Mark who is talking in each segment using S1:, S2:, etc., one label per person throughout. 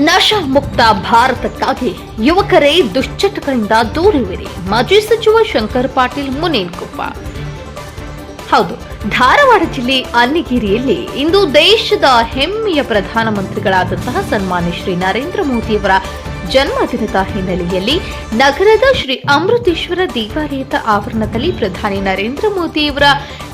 S1: ನಶಾ ಮುಕ್ತ ಭಾರತಕ್ಕಾಗಿ ಯುವಕರೇ ದುಶ್ಚಟಗಳಿಂದ ದೂರವಿರಿ. ಮಾಜಿ ಸಚಿವ ಶಂಕರ್ ಪಾಟೀಲ್ ಮುನೇನಕೊಪ್ಪ. ಹೌದು, ಧಾರವಾಡ ಜಿಲ್ಲೆ ಅನ್ನಿಗೇರಿಯಲ್ಲಿ ಇಂದು ದೇಶದ ಹೆಮ್ಮೆಯ ಪ್ರಧಾನಮಂತ್ರಿಗಳಾದಂತಹ ಸನ್ಮಾನ್ಯ ಶ್ರೀ ನರೇಂದ್ರ ಮೋದಿಯವರ ಜನ್ಮದಿನದ ಹಿನ್ನೆಲೆಯಲ್ಲಿ ನಗರದ ಶ್ರೀ ಅಮೃತೇಶ್ವರ ದೇವಾಲಯದ ಆವರಣದಲ್ಲಿ ಪ್ರಧಾನಿ ನರೇಂದ್ರ ಮೋದಿಯವರ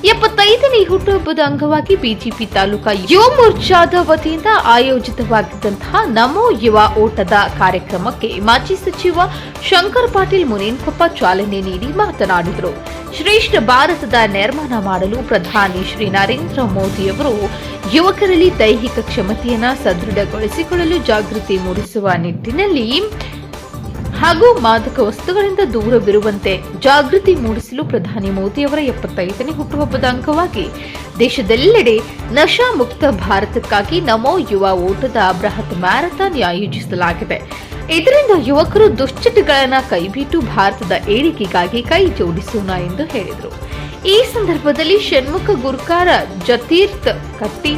S1: 75ನೇ ಹುಟ್ಟುಹಬ್ಬದ ಅಂಗವಾಗಿ ಬಿಜೆಪಿ ತಾಲೂಕಾ ಯುವ ಮೋರ್ಚಾದ ವತಿಯಿಂದ ಆಯೋಜಿತವಾಗಿದ್ದಂತಹ ನಮೋ ಯುವ ಓಟದ ಕಾರ್ಯಕ್ರಮಕ್ಕೆ ಮಾಜಿ ಸಚಿವ ಶಂಕರ್ ಪಾಟೀಲ್ ಮುನೇನಕೊಪ್ಪ ಚಾಲನೆ ನೀಡಿ ಮಾತನಾಡಿದರು. ಶ್ರೇಷ್ಠ ಭಾರತದ ನಿರ್ಮಾಣ ಮಾಡಲು ಪ್ರಧಾನಿ ಶ್ರೀ ನರೇಂದ್ರ ಮೋದಿಯವರು ಯುವಕರಲ್ಲಿ ದೈಹಿಕ ಕ್ಷಮತೆಯನ್ನು ಸದೃಢಗೊಳಿಸಿಕೊಳ್ಳಲು ಜಾಗೃತಿ ಮೂಡಿಸುವ ನಿಟ್ಟಿನಲ್ಲಿ ಹಾಗೂ ಮಾದಕ ವಸ್ತುಗಳಿಂದ ದೂರವಿರುವಂತೆ ಜಾಗೃತಿ ಮೂಡಿಸಲು ಪ್ರಧಾನಿ ಮೋದಿಯವರ 75ನೇ ಹುಟ್ಟುಹಬ್ಬದ ಅಂಗವಾಗಿ ದೇಶದೆಲ್ಲೆಡೆ ನಶಾ ಮುಕ್ತ ಭಾರತಕ್ಕಾಗಿ ನಮೋ ಯುವ ಓಟದ ಬೃಹತ್ ಮ್ಯಾರಥಾನ್ ಆಯೋಜಿಸಲಾಗಿದೆ. ಇದರಿಂದ ಯುವಕರು ದುಶ್ಚಟಗಳನ್ನು ಕೈಬಿಟ್ಟು ಭಾರತದ ಏಳಿಗೆಗಾಗಿ ಕೈ ಜೋಡಿಸೋಣ ಎಂದು ಹೇಳಿದರು. ಈ ಸಂದರ್ಭದಲ್ಲಿ ಷಣ್ಮುಖ ಗುರ್ಕಾರ, ಜತೀರ್ಥ ಕಟ್ಟಿ,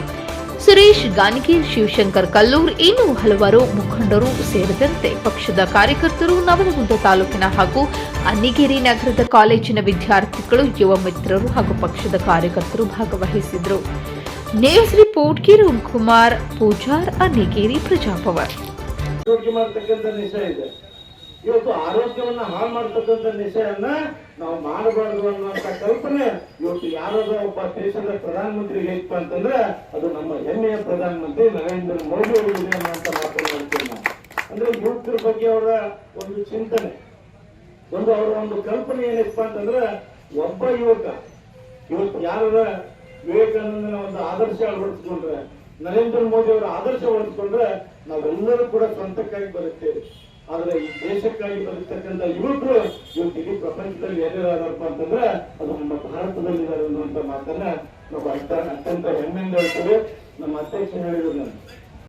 S1: ಸುರೇಶ್ ಗಾನಿಗೇರ್, ಶಿವಶಂಕರ್ ಕಲ್ಲೂರ್, ಇನ್ನೂ ಹಲವಾರು ಮುಖಂಡರು ಸೇರಿದಂತೆ ಪಕ್ಷದ ಕಾರ್ಯಕರ್ತರು, ನವಲಗುಂದ ತಾಲೂಕಿನ ಹಾಗೂ ಅನ್ನಿಗೇರಿ ನಗರದ ಕಾಲೇಜಿನ ವಿದ್ಯಾರ್ಥಿಗಳು, ಯುವ ಮಿತ್ರರು ಹಾಗೂ ಪಕ್ಷದ ಕಾರ್ಯಕರ್ತರು ಭಾಗವಹಿಸಿದರು. News report Kiran Kumar Pujar, Annigeri, Prajapower.
S2: ಇವತ್ತು ಆರೋಗ್ಯವನ್ನ ಹಾಳು ಮಾಡತಕ್ಕಂಥ ನಿಶೆಯನ್ನ ನಾವು ಮಾಡಬಾರದು ಅನ್ನುವಂತ ಕಲ್ಪನೆ ಇವತ್ತು ಯಾರಾದ್ರೂ ಒಬ್ಬ ದೇಶದ ಪ್ರಧಾನಮಂತ್ರಿಗೆ ಇತ್ತು ಅಂತಂದ್ರೆ ಅದು ನಮ್ಮ ಹೆಮ್ಮೆಯ ಪ್ರಧಾನಮಂತ್ರಿ ನರೇಂದ್ರ ಮೋದಿ ಅವರು ಅಂತ ಮಾತನಾಡ್ತೇನೆ. ಅಂದ್ರೆ ಯುವಕರ ಬಗ್ಗೆ ಅವರ ಒಂದು ಚಿಂತನೆ, ಅವರ ಒಂದು ಕಲ್ಪನೆ ಏನಿತ್ತು ಅಂತಂದ್ರೆ ಒಬ್ಬ ಯುವಕ ಇವತ್ತು ಯಾರ ವಿವೇಕಾನಂದನ ಒಂದು ಆದರ್ಶ ಅಳವಡಿಸ್ಕೊಂಡ್ರೆ, ನರೇಂದ್ರ ಮೋದಿ ಅವರ ಆದರ್ಶ ಅಳವಡಿಸ್ಕೊಂಡ್ರೆ ನಾವೆಲ್ಲರೂ ಕೂಡ ಸ್ವಂತಕ್ಕಾಗಿ ಬರುತ್ತೇವೆ. ಆದ್ರೆ ಈ ದೇಶಕ್ಕಾಗಿ ಬದುಕ್ತಕ್ಕಂಥ ಯುವಕರು ಇವತ್ತು ಇಡೀ ಪ್ರಪಂಚದಲ್ಲಿ ಏನಾರಪ್ಪ ಅಂತಂದ್ರೆ ಅದು ನಮ್ಮ ಭಾರತದಲ್ಲಿದ್ದಾರೆ ಅನ್ನುವಂತ ಮಾತನ್ನ ನಾವು ಅತ್ಯಂತ ಹೆಮ್ಮೆಯಿಂದ ಹೇಳ್ತೇವೆ. ನಮ್ಮ ಅಧ್ಯಕ್ಷ ಹೇಳಿದ್ರು ನಾನು